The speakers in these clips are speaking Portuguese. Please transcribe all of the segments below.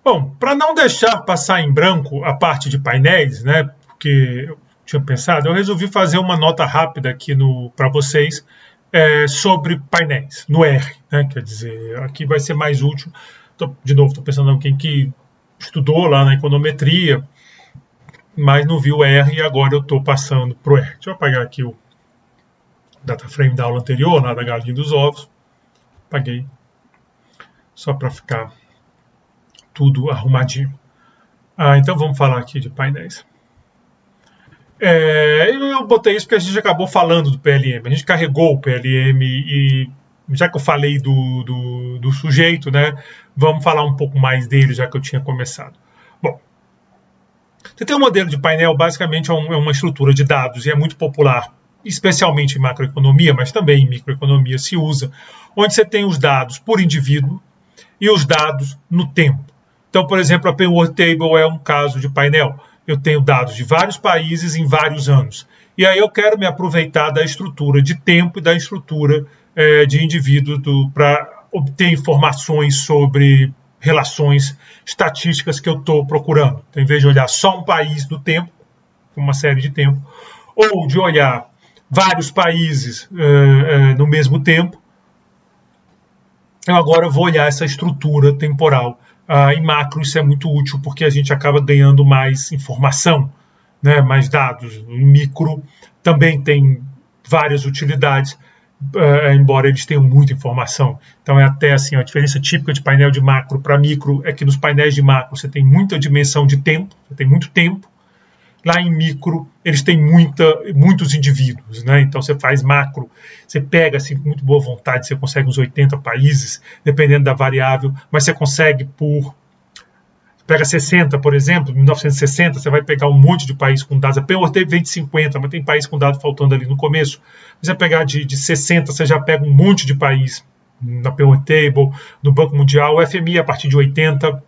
Bom, para não deixar passar em branco a parte de painéis, né, porque eu tinha pensado, eu resolvi fazer uma nota rápida aqui para vocês sobre painéis, no R. Né, quer dizer, aqui vai ser mais útil. De novo, estou pensando em alguém que estudou lá na econometria, mas não viu o R e agora eu estou passando para o R. Deixa eu apagar aqui o data frame da aula anterior, lá da galinha dos ovos. Apaguei, só para ficar tudo arrumadinho. Então vamos falar aqui de painéis. Eu botei isso porque a gente acabou falando do PLM. A gente carregou o PLM e já que eu falei do sujeito, né, vamos falar um pouco mais dele, já que eu tinha começado. Bom, você tem um modelo de painel, basicamente é uma estrutura de dados e é muito popular, especialmente em macroeconomia, mas também em microeconomia se usa, onde você tem os dados por indivíduo e os dados no tempo. Então, por exemplo, a Payworld Table é um caso de painel. Eu tenho dados de vários países em vários anos. E aí eu quero me aproveitar da estrutura de tempo e da estrutura de indivíduo para obter informações sobre relações estatísticas que eu estou procurando. Então, em vez de olhar só um país do tempo, uma série de tempo, ou de olhar vários países no mesmo tempo, eu agora vou olhar essa estrutura temporal. Em macro isso é muito útil porque a gente acaba ganhando mais informação, né, mais dados. Em micro também tem várias utilidades, embora eles tenham muita informação. Então é até assim, a diferença típica de painel de macro para micro é que nos painéis de macro você tem muita dimensão de tempo, você tem muito tempo. Lá em micro, eles têm muitos indivíduos, né? Então você faz macro, você pega assim, com muito boa vontade, você consegue uns 80 países, dependendo da variável, mas você consegue pega 60, por exemplo, 1960, você vai pegar um monte de país com dados. A Payworld vem de 50, mas tem país com dados faltando ali no começo. Você vai pegar de 60, você já pega um monte de país na Payworld Table, no Banco Mundial, o FMI a partir de 80.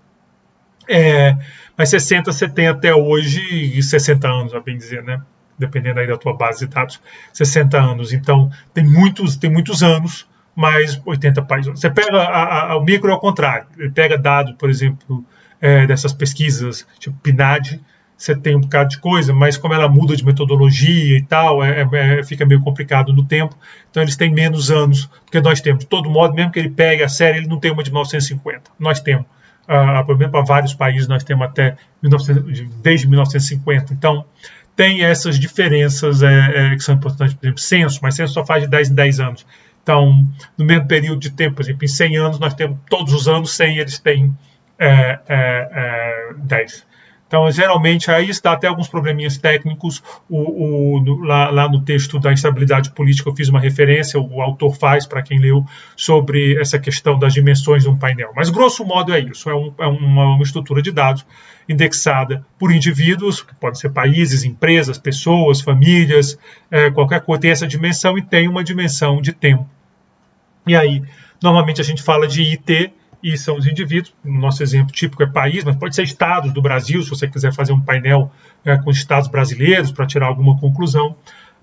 Mas 60 você tem até hoje e 60 anos, a bem dizer, né? Dependendo aí da tua base de dados, 60 anos. Então, tem muitos anos, mas 80 países. Você pega o micro ao contrário. Ele pega dados, por exemplo, dessas pesquisas, tipo PNAD, você tem um bocado de coisa, mas como ela muda de metodologia e tal, fica meio complicado no tempo. Então, eles têm menos anos do que nós temos. De todo modo, mesmo que ele pegue a série, ele não tem uma de 1950. Nós temos. Por exemplo, para vários países nós temos até desde 1950. Então, tem essas diferenças que são importantes. Por exemplo, censo, mas censo só faz de 10 em 10 anos. Então, no mesmo período de tempo, por exemplo, em 100 anos, nós temos todos os anos 100, eles têm 10. Então, geralmente, aí está até alguns probleminhas técnicos. Lá no texto da instabilidade política eu fiz uma referência, o autor faz, para quem leu, sobre essa questão das dimensões de um painel. Mas, grosso modo, é isso. É uma estrutura de dados indexada por indivíduos, que podem ser países, empresas, pessoas, famílias, qualquer coisa. Tem essa dimensão e tem uma dimensão de tempo. E aí, normalmente, a gente fala de IT, e são os indivíduos. O nosso exemplo típico é país, mas pode ser estados do Brasil, se você quiser fazer um painel com estados brasileiros para tirar alguma conclusão.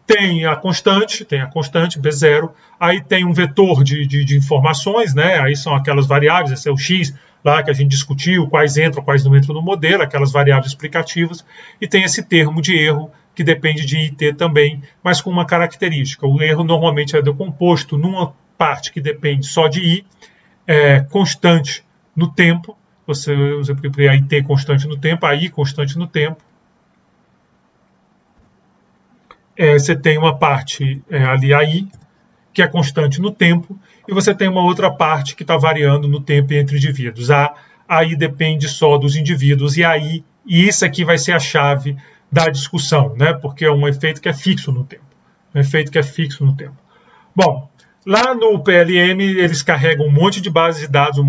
Tem a constante B0, aí tem um vetor de informações, né? Aí são aquelas variáveis, esse é o X, lá que a gente discutiu, quais entram, quais não entram no modelo, aquelas variáveis explicativas, e tem esse termo de erro, que depende de IT também, mas com uma característica. O erro normalmente é decomposto numa parte que depende só de I, constante no tempo, você usa a IT constante no tempo, a I constante no tempo. Você tem uma parte ali, a I, que é constante no tempo, e você tem uma outra parte que está variando no tempo entre indivíduos. A I depende só dos indivíduos, e isso aqui vai ser a chave da discussão, né? Porque é um efeito que é fixo no tempo. Bom, lá no PLM, eles carregam um monte de bases de dados,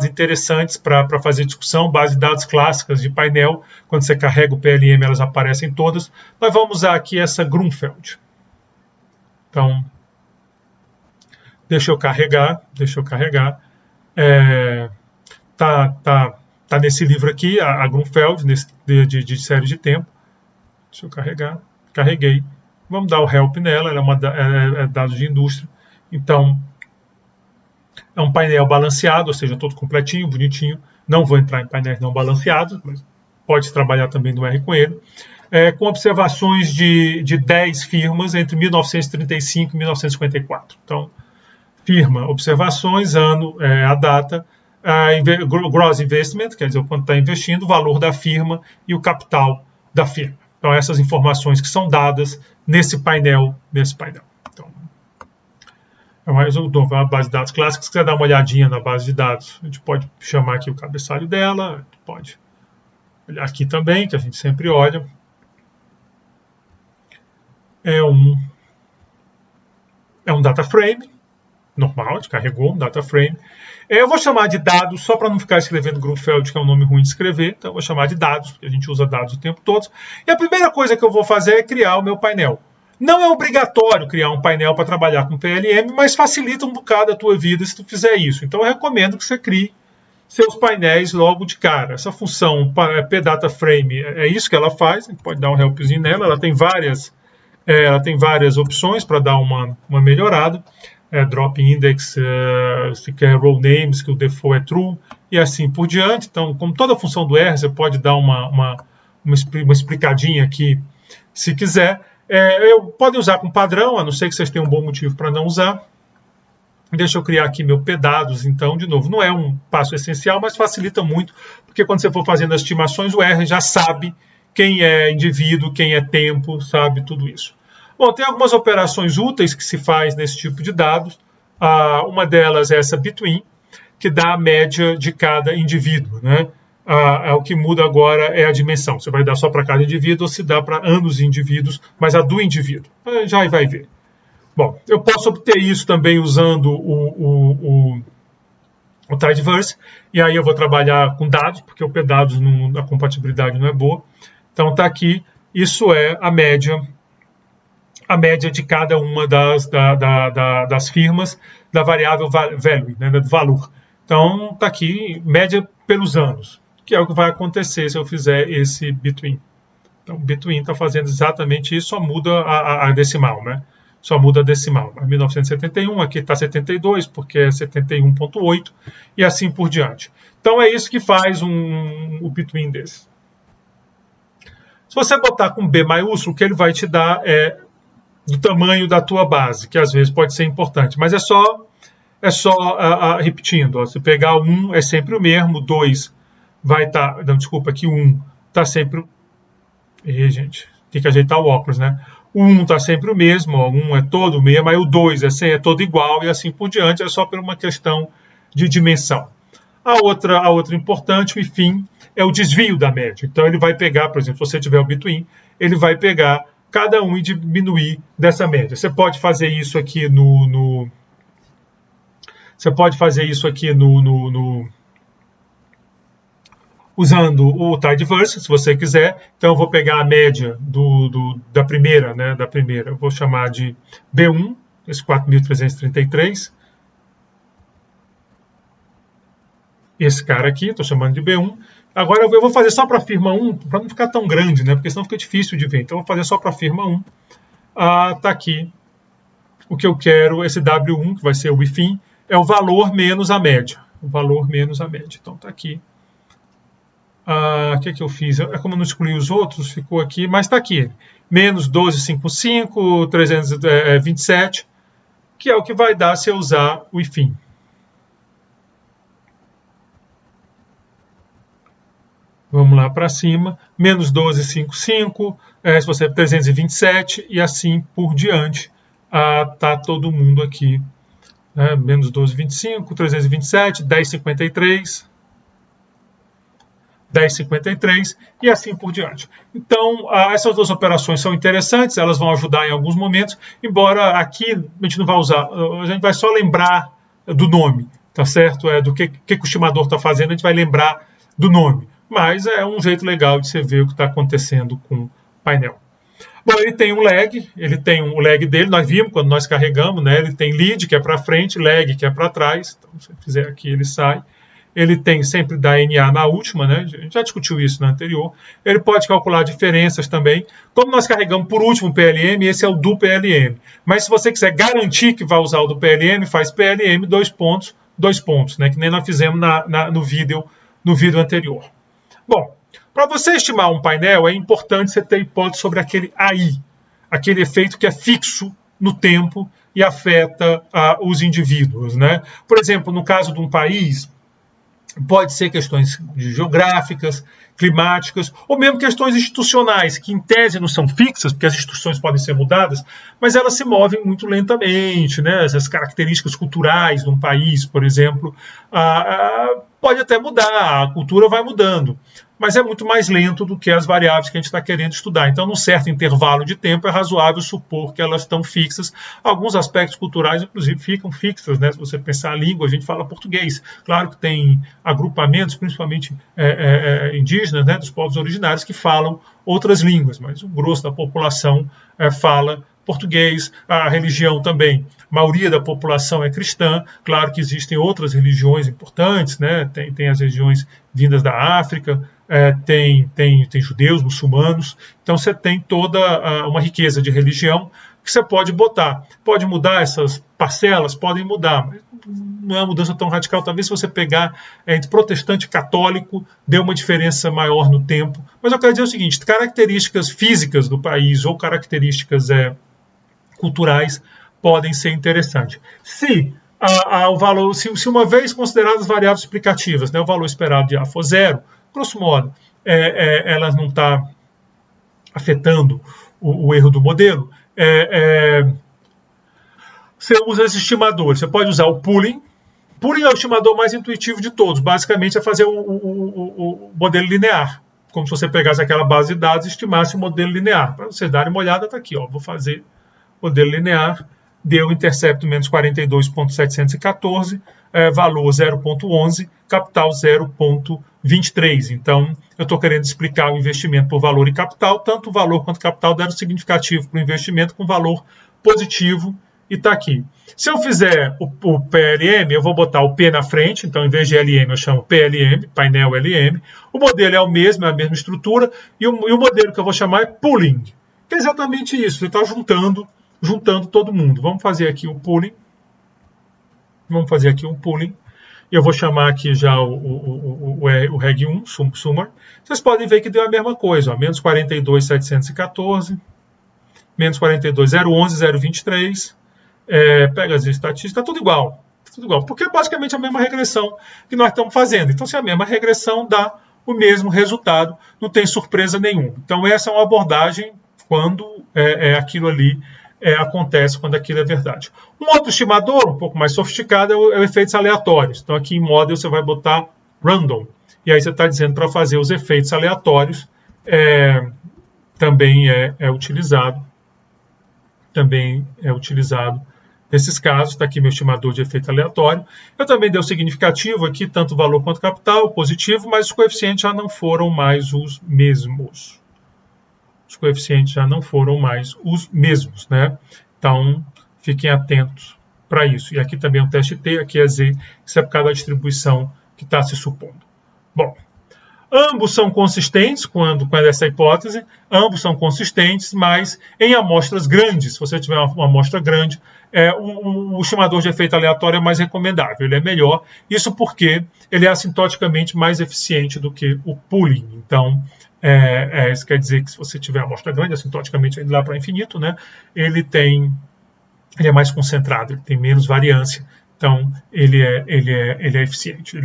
interessantes para fazer discussão, bases de dados clássicas de painel. Quando você carrega o PLM, elas aparecem todas. Nós vamos usar aqui essa Grunfeld. Então, deixa eu carregar. Tá nesse livro aqui, a Grunfeld, de série de tempo. Deixa eu carregar. Carreguei. Vamos dar o help nela, ela é dados de indústria. Então, É um painel balanceado, ou seja, todo completinho, bonitinho. Não vou entrar em painéis não balanceados, mas pode trabalhar também no R com ele. Com observações de 10 firmas entre 1935 e 1954. Então, firma, observações, ano, a data, gross investment, quer dizer, o quanto está investindo, o valor da firma e o capital da firma. Então, essas informações que são dadas nesse painel. Então, é mais uma base de dados clássica. Se quiser dar uma olhadinha na base de dados, a gente pode chamar aqui o cabeçalho dela, pode olhar aqui também, que a gente sempre olha. É um data frame, normal, a gente carregou um data frame. Eu vou chamar de dados, só para não ficar escrevendo Grunfeld, que é um nome ruim de escrever, então eu vou chamar de dados, porque a gente usa dados o tempo todo. E a primeira coisa que eu vou fazer é criar o meu painel. Não é obrigatório criar um painel para trabalhar com PLM, mas facilita um bocado a tua vida se tu fizer isso. Então eu recomendo que você crie seus painéis logo de cara. Essa função pDataFrame é isso que ela faz, a gente pode dar um helpzinho nela, ela tem várias opções para dar uma melhorada. Drop index, se quer row names, que o default é true, e assim por diante. Então, como toda função do R, você pode dar uma explicadinha aqui, se quiser. Pode usar com padrão, a não ser que vocês tenham um bom motivo para não usar. Deixa eu criar aqui meu pdados, então, de novo, não é um passo essencial, mas facilita muito, porque quando você for fazendo as estimações, o R já sabe quem é indivíduo, quem é tempo, sabe tudo isso. Bom, tem algumas operações úteis que se faz nesse tipo de dados. Uma delas é essa between, que dá a média de cada indivíduo, né? O que muda agora é a dimensão. Você vai dar só para cada indivíduo ou se dá para anos de indivíduos, mas a do indivíduo. Já vai ver. Bom, eu posso obter isso também usando o tidyverse, e aí eu vou trabalhar com dados, porque o pdados a compatibilidade não é boa. Então está aqui, isso é a média de cada uma das firmas da variável value, né, do valor. Então está aqui, média pelos anos, que é o que vai acontecer se eu fizer esse between. Então o between está fazendo exatamente isso, só muda a decimal, né? Só muda a decimal. 1971, aqui está 72, porque é 71.8, e assim por diante. Então é isso que faz o between desse. Se você botar com B maiúsculo, o que ele vai te dar é do tamanho da tua base, que às vezes pode ser importante, mas é só repetindo. Ó, se pegar o 1 é sempre o mesmo, 2 vai estar... Não, desculpa, aqui o 1 está sempre... gente, tem que ajeitar o óculos, né? O 1 está sempre o mesmo, ó, o 1 é todo o mesmo, aí o 2 é todo igual e assim por diante, é só por uma questão de dimensão. A outra importante, o IFIN, é o desvio da média. Então ele vai pegar, por exemplo, se você tiver o between, ele vai pegar cada um e diminuir dessa média. Você pode fazer isso aqui usando o tidyverse, se você quiser. Então eu vou pegar a média da primeira, né? Eu vou chamar de B1, esse 4.333. Esse cara aqui, estou chamando de B1. Agora eu vou fazer só para a firma 1, para não ficar tão grande, né? Porque senão fica difícil de ver. Então eu vou fazer só para a firma 1. Está aqui o que eu quero, esse W1, que vai ser o IFIN, é o valor menos a média. O valor menos a média. Então está aqui. O que eu fiz? Como eu não excluí os outros, ficou aqui, mas está aqui. Menos 1255, 327, que é o que vai dar se eu usar o IFIN. Vamos lá para cima, menos 1255, se você 327 e assim por diante. Tá todo mundo aqui. Menos 1225, 327, 1053, 1053 e assim por diante. Então, essas duas operações são interessantes, elas vão ajudar em alguns momentos, embora aqui a gente não vai usar, a gente vai só lembrar do nome, tá certo? Do que o estimador está fazendo, a gente vai lembrar do nome. Mas é um jeito legal de você ver o que está acontecendo com o painel. Bom, ele tem um lag, o lag dele, nós vimos quando nós carregamos, né? Ele tem lead, que é para frente, lag, que é para trás. Então, se eu fizer aqui, ele sai. Ele tem sempre da NA na última, né? A gente já discutiu isso na anterior. Ele pode calcular diferenças também. Como nós carregamos por último o PLM, esse é o do PLM. Mas se você quiser garantir que vai usar o do PLM, faz PLM, 2 pontos, né, que nem nós fizemos no vídeo anterior. Bom, para você estimar um painel, é importante você ter hipótese sobre aquele AI, aquele efeito que é fixo no tempo e afeta os indivíduos, né? Por exemplo, no caso de um país, pode ser questões geográficas, climáticas, ou mesmo questões institucionais, que em tese não são fixas, porque as instituições podem ser mudadas, mas elas se movem muito lentamente, né? As características culturais de um país, por exemplo, pode até mudar, a cultura vai mudando, mas é muito mais lento do que as variáveis que a gente está querendo estudar. Então, num certo intervalo de tempo, é razoável supor que elas estão fixas. Alguns aspectos culturais, inclusive, ficam fixos, né? Se você pensar a língua, a gente fala português. Claro que tem agrupamentos, principalmente indígenas, né? Dos povos originários, que falam outras línguas, mas o grosso da população fala português, a religião também. A maioria da população é cristã, claro que existem outras religiões importantes, né? Tem as religiões vindas da África, tem judeus, muçulmanos, então você tem toda uma riqueza de religião que você pode botar. Pode mudar essas parcelas? Podem mudar, mas não é uma mudança tão radical. Talvez se você pegar entre protestante e católico, dê uma diferença maior no tempo. Mas eu quero dizer o seguinte, características físicas do país ou características culturais podem ser interessantes. Se o valor, se uma vez consideradas variáveis explicativas, né, o valor esperado de A for zero, grosso modo, ela não está afetando o erro do modelo, você usa esse estimador. Você pode usar o pooling. Pooling é o estimador mais intuitivo de todos. Basicamente é fazer o modelo linear. Como se você pegasse aquela base de dados e estimasse o modelo linear. Para vocês darem uma olhada, está aqui. Vou fazer modelo linear. Deu intercepto menos 42.714, valor 0.11, capital 0.23. Então, eu estou querendo explicar o investimento por valor e capital. Tanto o valor quanto o capital deram significativo para o investimento com valor positivo e está aqui. Se eu fizer o PLM, eu vou botar o P na frente, então em vez de LM eu chamo PLM, painel LM. O modelo é o mesmo, é a mesma estrutura, e o modelo que eu vou chamar é pooling, que é exatamente isso, você está juntando todo mundo. Vamos fazer aqui o pooling. Eu vou chamar aqui já o Reg 1, Summer. Vocês podem ver que deu a mesma coisa, menos 42.714, menos 42.011, 0.23. Pega as estatísticas, está tudo igual. Porque é basicamente a mesma regressão que nós estamos fazendo. Então, se a mesma regressão dá o mesmo resultado, não tem surpresa nenhuma. Então, essa é uma abordagem quando aquilo ali acontece, quando aquilo é verdade. Um outro estimador, um pouco mais sofisticado, é o efeitos aleatórios. Então, aqui em Model, você vai botar Random. E aí você está dizendo para fazer os efeitos aleatórios, também é utilizado. Nesses casos, está aqui meu estimador de efeito aleatório. Eu também dei o significativo aqui, tanto valor quanto capital, positivo, mas os coeficientes já não foram mais os mesmos. Né? Então, fiquem atentos para isso. E aqui também é um teste T, aqui é Z, isso é por causa da distribuição que está se supondo. Bom, ambos são consistentes quando essa hipótese, ambos são consistentes, mas em amostras grandes, se você tiver uma amostra grande, o estimador de efeito aleatório é mais recomendável, ele é melhor, isso porque ele é assintoticamente mais eficiente do que o pooling. Então, isso quer dizer que se você tiver uma amostra grande, assintoticamente indo lá para infinito, né, ele é mais concentrado, ele tem menos variância. Então, ele é eficiente.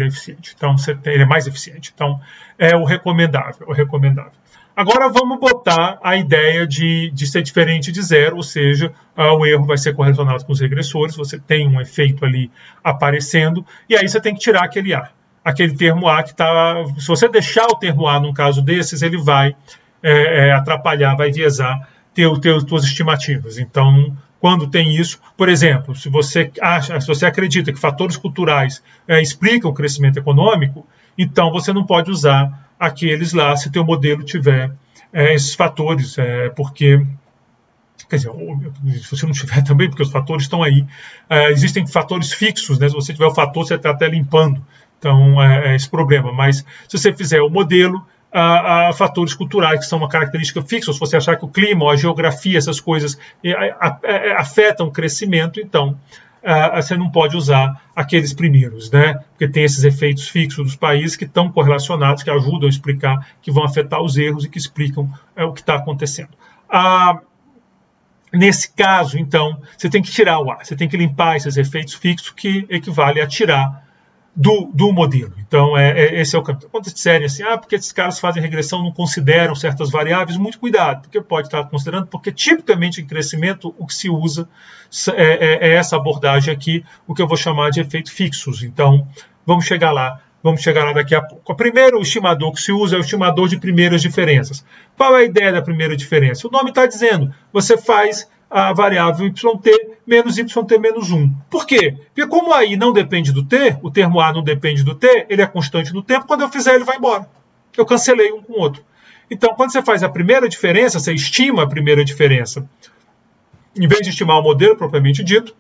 Então, ele é mais eficiente. Então, é o recomendável. Agora, vamos botar a ideia de ser diferente de zero, ou seja, o erro vai ser correlacionado com os regressores, você tem um efeito ali aparecendo, e aí você tem que tirar aquele A. Aquele termo A que está... Se você deixar o termo A num caso desses, ele vai atrapalhar, vai viesar tuas estimativas. Então, quando tem isso, por exemplo, se você acredita que fatores culturais explicam o crescimento econômico, então você não pode usar aqueles lá se teu modelo tiver esses fatores, porque, quer dizer, se você não tiver também, porque os fatores estão aí, existem fatores fixos, né? Se você tiver o fator, você está até limpando, então é esse problema, mas se você fizer o modelo, a fatores culturais que são uma característica fixa, ou se você achar que o clima, ou a geografia, essas coisas afetam o crescimento, então você não pode usar aqueles primeiros, né? Porque tem esses efeitos fixos dos países que estão correlacionados, que ajudam a explicar, que vão afetar os erros e que explicam o que está acontecendo. Nesse caso, então, você tem que tirar o A, você tem que limpar esses efeitos fixos, que equivale a tirar do modelo. Então, esse é o caminho. Quando disserem assim, porque esses caras fazem regressão, não consideram certas variáveis, muito cuidado, porque pode estar considerando, porque tipicamente em crescimento o que se usa é essa abordagem aqui, o que eu vou chamar de efeitos fixos. Então, vamos chegar lá daqui a pouco. O primeiro estimador que se usa é o estimador de primeiras diferenças. Qual é a ideia da primeira diferença? O nome está dizendo, você faz a variável yt menos yt menos 1. Por quê? Porque como a i não depende do t, o termo a não depende do t, ele é constante no tempo, quando eu fizer ele vai embora. Eu cancelei um com o outro. Então, quando você faz a primeira diferença, você estima a primeira diferença. Em vez de estimar o modelo propriamente dito,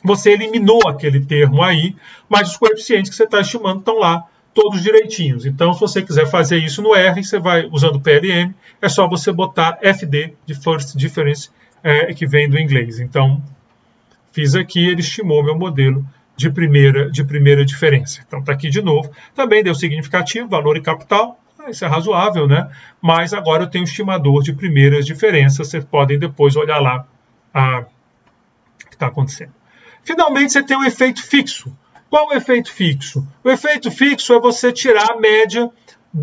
você eliminou aquele termo aí, mas os coeficientes que você está estimando estão lá, todos direitinhos. Então, se você quiser fazer isso no R, você vai usando o PLM, é só você botar FD, de First Difference, que vem do inglês. Então, fiz aqui, ele estimou meu modelo de primeira diferença. Então, está aqui de novo. Também deu significativo, valor e capital. Isso é razoável, né? Mas agora eu tenho um estimador de primeiras diferenças. Vocês podem depois olhar lá o que está acontecendo. Finalmente, você tem um efeito fixo. Qual o efeito fixo? O efeito fixo é você tirar a média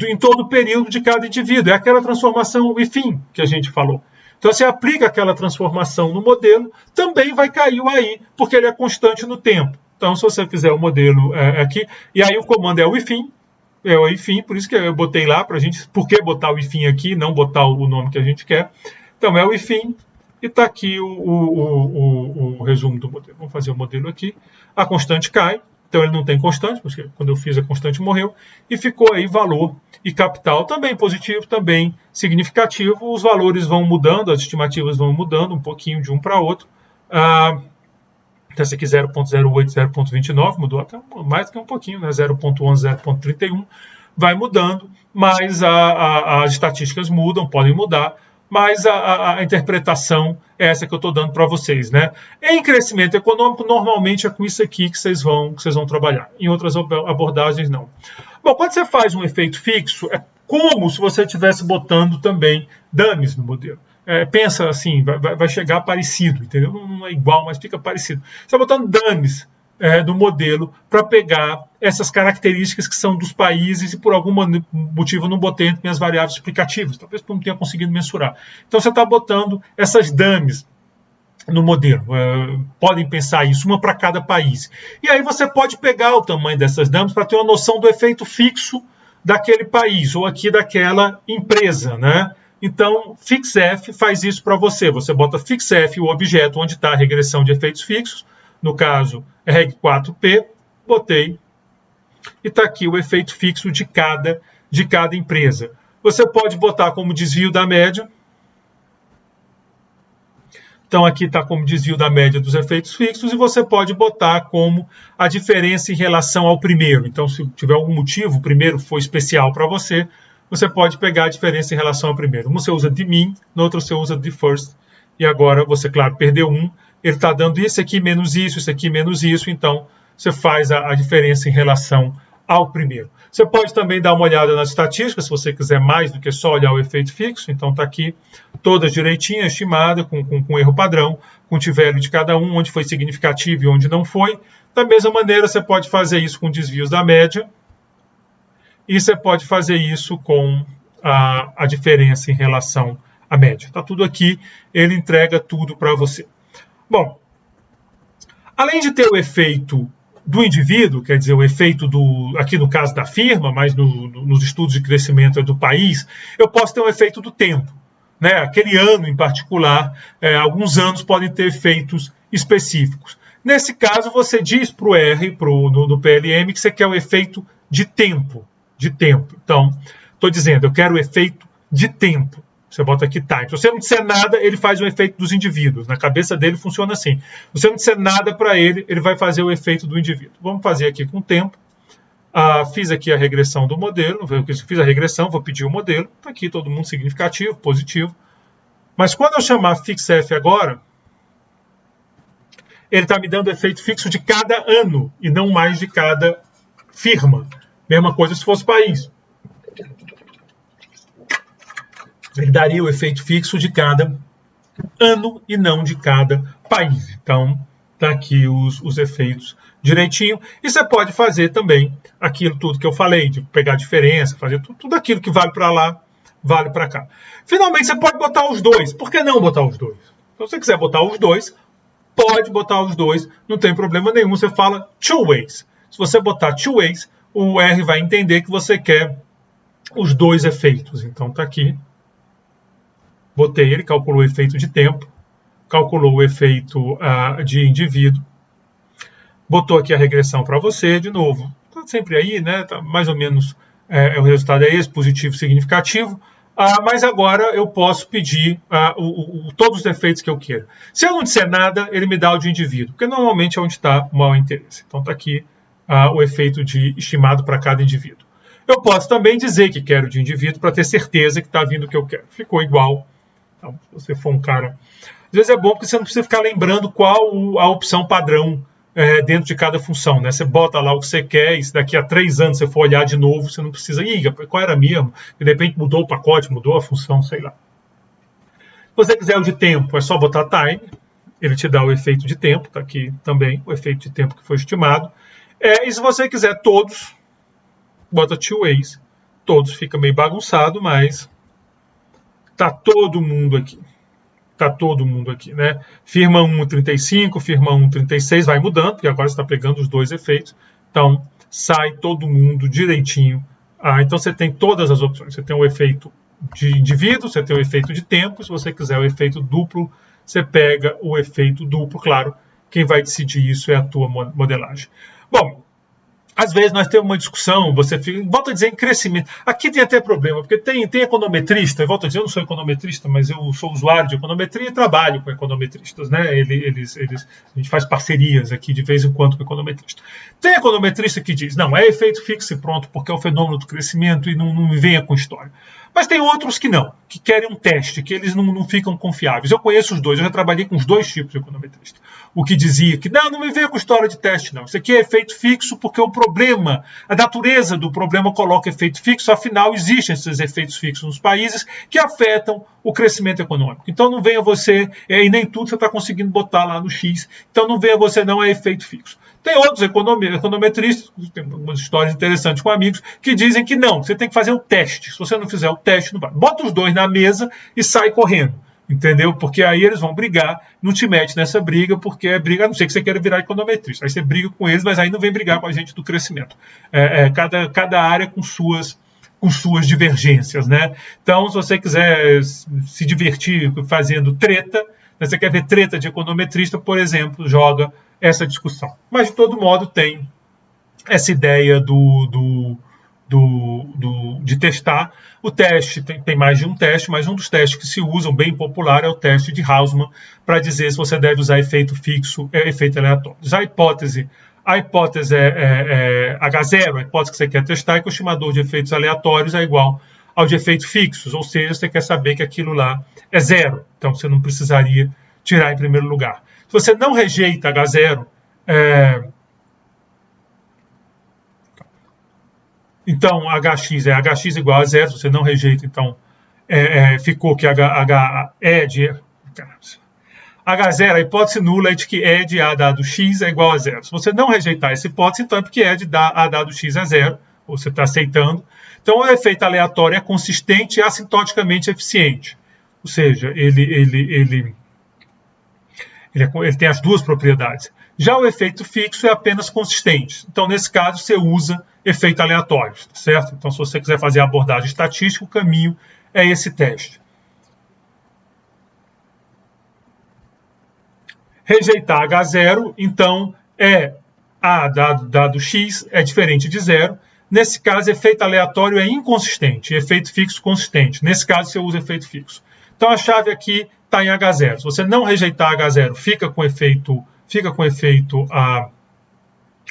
em todo o período de cada indivíduo. É aquela transformação IFIN que a gente falou. Então, você aplica aquela transformação no modelo, também vai cair o AI, porque ele é constante no tempo. Então, se você fizer o modelo aqui, e aí o comando é o IFIN, por isso que eu botei lá para a gente, por que botar o IFIN aqui, não botar o nome que a gente quer. Então, é o IFIN, e está aqui o resumo do modelo. Vamos fazer o modelo aqui. A constante cai, então ele não tem constante, porque quando eu fiz a constante morreu, e ficou aí valor e capital, também positivo, também significativo. Os valores vão mudando, as estimativas vão mudando um pouquinho de um para outro. Então, esse aqui 0.08, 0.29, mudou até mais do que um pouquinho, né? 0.11, 0.31, vai mudando, mas as estatísticas mudam, podem mudar, mas a interpretação é essa que eu estou dando para vocês, né? Em crescimento econômico, normalmente é com isso aqui que vocês vão trabalhar. Em outras abordagens, não. Bom, quando você faz um efeito fixo, é como se você estivesse botando também dummies no modelo. Pensa assim, vai chegar parecido, entendeu? Não é igual, mas fica parecido. Você está botando dummies do modelo para pegar essas características que são dos países e por algum motivo eu não botei entre minhas variáveis explicativas, talvez porque eu não tenha conseguido mensurar. Então você está botando essas dummies no modelo. Podem pensar isso, uma para cada país. E aí você pode pegar o tamanho dessas dummies para ter uma noção do efeito fixo daquele país ou aqui daquela empresa, né? Então, FixF faz isso para você. Você bota FixF, o objeto onde está a regressão de efeitos fixos, no caso, reg4p, botei, e está aqui o efeito fixo de cada empresa. Você pode botar como desvio da média. Então, aqui está como desvio da média dos efeitos fixos, e você pode botar como a diferença em relação ao primeiro. Então, se tiver algum motivo, o primeiro foi especial para você, você pode pegar a diferença em relação ao primeiro. Um você usa de mean, no outro você usa de first, e agora você, claro, perdeu um, ele está dando isso aqui menos isso aqui menos isso, então você faz a diferença em relação ao primeiro. Você pode também dar uma olhada nas estatísticas, se você quiser mais do que só olhar o efeito fixo, então está aqui todas direitinhas, estimada, com erro padrão, com t-value de cada um, onde foi significativo e onde não foi. Da mesma maneira, você pode fazer isso com desvios da média, e você pode fazer isso com a diferença em relação à média. Está tudo aqui, ele entrega tudo para você. Bom, além de ter o efeito do indivíduo, quer dizer, o efeito aqui no caso da firma, mas nos estudos de crescimento do país, eu posso ter um efeito do tempo. Né? Aquele ano em particular, alguns anos podem ter efeitos específicos. Nesse caso, você diz para o R, no PLM, que você quer o efeito de tempo. Então, estou dizendo, eu quero o efeito de tempo. Você bota aqui time. Se você não disser nada, ele faz o efeito dos indivíduos. Na cabeça dele funciona assim. Se você não disser nada para ele, ele vai fazer o efeito do indivíduo. Vamos fazer aqui com tempo. Fiz aqui a regressão do modelo. Fiz a regressão, vou pedir o modelo. Está aqui todo mundo significativo, positivo. Mas quando eu chamar FixF agora, ele está me dando efeito fixo de cada ano e não mais de cada firma. Mesma coisa se fosse país. Ele daria o efeito fixo de cada ano e não de cada país. Então, tá aqui os efeitos direitinho. E você pode fazer também aquilo tudo que eu falei, de pegar a diferença, fazer tudo aquilo que vale para lá, vale para cá. Finalmente, você pode botar os dois. Por que não botar os dois? Então, se você quiser botar os dois, pode botar os dois, não tem problema nenhum. Você fala two ways. Se você botar two ways, o R vai entender que você quer os dois efeitos. Então, tá aqui. Botei ele, calculou o efeito de tempo, calculou o efeito de indivíduo, botou aqui a regressão para você, de novo, está sempre aí, né? Tá mais ou menos, o resultado é esse, positivo significativo, mas agora eu posso pedir todos os efeitos que eu quero. Se eu não disser nada, ele me dá o de indivíduo, porque normalmente é onde está o maior interesse. Então está aqui o efeito estimado para cada indivíduo. Eu posso também dizer que quero de indivíduo para ter certeza que está vindo o que eu quero. Ficou igual. Então, se você for um cara... Às vezes é bom porque você não precisa ficar lembrando qual a opção padrão dentro de cada função, né? Você bota lá o que você quer e se daqui a 3 anos você for olhar de novo, você não precisa... Ih, qual era mesmo? E de repente mudou o pacote, mudou a função, sei lá. Se você quiser o de tempo, é só botar time. Ele te dá o efeito de tempo. Está aqui também o efeito de tempo que foi estimado. E se você quiser todos, bota two ways. Todos fica meio bagunçado, mas... Está todo mundo aqui. Está todo mundo aqui, né? Firma 1, 35, firma 1, 36, vai mudando, porque agora você está pegando os dois efeitos. Então, sai todo mundo direitinho. Então, você tem todas as opções. Você tem o efeito de indivíduo, você tem o efeito de tempo. Se você quiser o efeito duplo, você pega o efeito duplo. Claro, quem vai decidir isso é a tua modelagem. Bom, às vezes nós temos uma discussão, você fica, volta a dizer, em crescimento. Aqui tem até problema, porque tem econometrista, volta a dizer, eu não sou econometrista, mas eu sou usuário de econometria e trabalho com econometristas, né? A gente faz parcerias aqui de vez em quando com econometrista. Tem econometrista que diz, não, é efeito fixo e pronto, porque é o fenômeno do crescimento e não me venha com história. Mas tem outros que não, que querem um teste, que eles não ficam confiáveis. Eu conheço os dois, eu já trabalhei com os dois tipos de econometrista. O que dizia que, não me venha com história de teste, não. Isso aqui é efeito fixo porque o problema, a natureza do problema coloca efeito fixo, afinal existem esses efeitos fixos nos países que afetam o crescimento econômico. Então não venha você, e nem tudo você está conseguindo botar lá no X, então não venha você não, é efeito fixo. Tem outros econometristas, tem umas histórias interessantes com amigos, que dizem que não, você tem que fazer o teste. Se você não fizer o teste, não vai. Bota os dois na mesa e sai correndo. Entendeu? Porque aí eles vão brigar, não te mete nessa briga, porque é briga, a não ser que você queira virar econometrista. Aí você briga com eles, mas aí não vem brigar com a gente do crescimento. Cada área com suas divergências, né? Então, se você quiser se divertir fazendo treta, você quer ver treta de econometrista, por exemplo, joga essa discussão. Mas, de todo modo, tem essa ideia de testar. O teste, tem mais de um teste, mas um dos testes que se usam, bem popular, é o teste de Hausmann, para dizer se você deve usar efeito fixo ou efeito aleatório. A hipótese é H0, a hipótese que você quer testar é que o estimador de efeitos aleatórios é igual ao de efeitos fixos, ou seja, você quer saber que aquilo lá é zero. Então, você não precisaria tirar em primeiro lugar. Se você não rejeita H0, então Hx é Hx igual a zero, se você não rejeita, então ficou que H0, a hipótese nula é de que E de A dado X é igual a zero. Se você não rejeitar essa hipótese, então é porque E de A dado X é zero, ou você está aceitando. Então o efeito aleatório é consistente e assintoticamente eficiente. Ou seja, ele tem as duas propriedades. Já o efeito fixo é apenas consistente. Então, nesse caso, você usa efeito aleatório, certo? Então, se você quiser fazer a abordagem estatística, o caminho é esse teste. Rejeitar H0, então, A dado X é diferente de zero. Nesse caso, efeito aleatório é inconsistente, efeito fixo consistente. Nesse caso, você usa efeito fixo. Então, a chave aqui está em H0. Se você não rejeitar H0, fica com efeito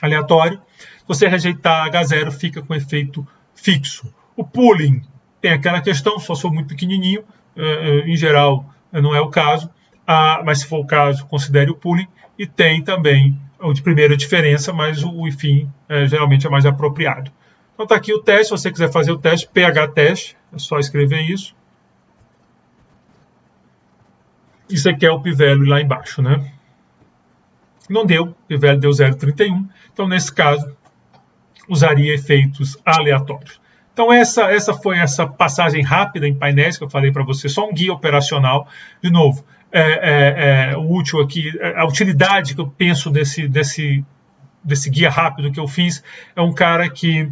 aleatório. Se você rejeitar H0, fica com efeito fixo. O pooling tem aquela questão, só sou muito pequenininho, em geral não é o caso. mas se for o caso, considere o pooling, e tem também o de primeira diferença, mas o IFIM geralmente é mais apropriado. Então está aqui o teste, se você quiser fazer o teste, PH teste, é só escrever isso. Isso aqui é o p-value lá embaixo, né? Não deu, o p-value deu 0,31, então nesse caso usaria efeitos aleatórios. Então essa foi essa passagem rápida em painéis que eu falei para você, só um guia operacional. De novo, o útil aqui, a utilidade que eu penso desse guia rápido que eu fiz é um cara que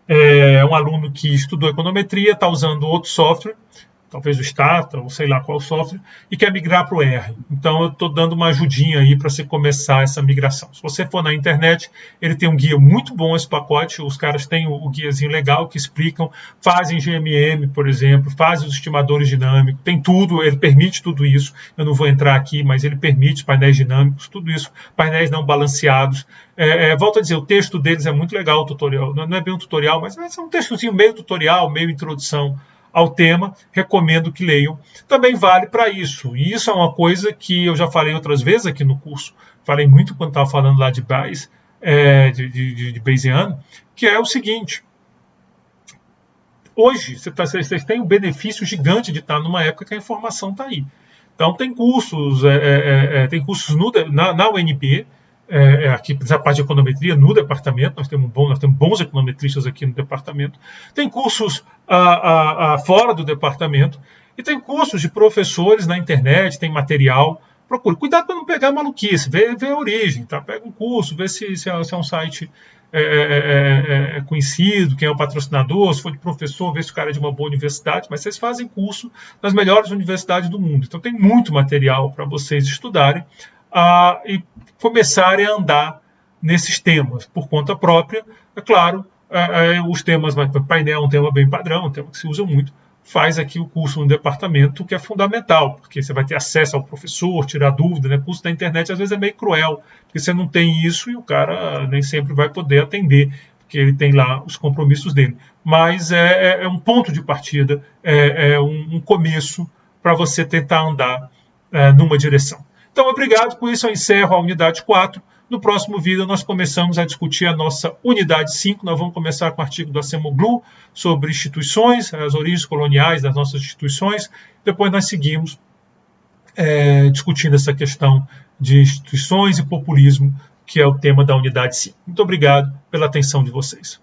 é um aluno que estudou econometria, está usando outro software, talvez o Stata, ou sei lá qual software, e quer migrar para o R. Então, eu estou dando uma ajudinha aí para você começar essa migração. Se você for na internet, ele tem um guia muito bom, esse pacote, os caras têm o guiazinho legal que explicam, fazem GMM, por exemplo, fazem os estimadores dinâmicos, tem tudo, ele permite tudo isso, eu não vou entrar aqui, mas ele permite painéis dinâmicos, tudo isso, painéis não balanceados. Volto a dizer, o texto deles é muito legal, o tutorial, não é bem um tutorial, mas é um textozinho meio tutorial, meio introdução ao tema, recomendo que leiam. Também vale para isso. E isso é uma coisa que eu já falei outras vezes aqui no curso, falei muito quando estava falando lá de Bayes, de Bayesiano, que é o seguinte: hoje vocês têm um benefício gigante de estar numa época que a informação está aí. Então tem cursos, na UNB, aqui na parte de econometria no departamento, nós temos bons econometristas aqui no departamento, tem cursos fora do departamento, e tem cursos de professores na internet, tem material, procure. Cuidado para não pegar maluquice, vê a origem, tá? Pega um curso, vê se é um site conhecido, quem é o patrocinador, se for de professor, vê se o cara é de uma boa universidade, mas vocês fazem curso nas melhores universidades do mundo, então tem muito material para vocês estudarem, e começarem a andar nesses temas por conta própria. É claro, os temas, painel é um tema bem padrão, um tema que se usa muito, faz aqui o curso no departamento, que é fundamental, porque você vai ter acesso ao professor, tirar dúvida, né? O curso da internet às vezes é meio cruel, porque você não tem isso e o cara nem sempre vai poder atender, porque ele tem lá os compromissos dele. Mas é um ponto de partida, um começo para você tentar andar numa direção. Então, obrigado. Com isso, eu encerro a unidade 4. No próximo vídeo, nós começamos a discutir a nossa unidade 5. Nós vamos começar com o artigo do Acemoglu sobre instituições, as origens coloniais das nossas instituições. Depois, nós seguimos discutindo essa questão de instituições e populismo, que é o tema da unidade 5. Muito obrigado pela atenção de vocês.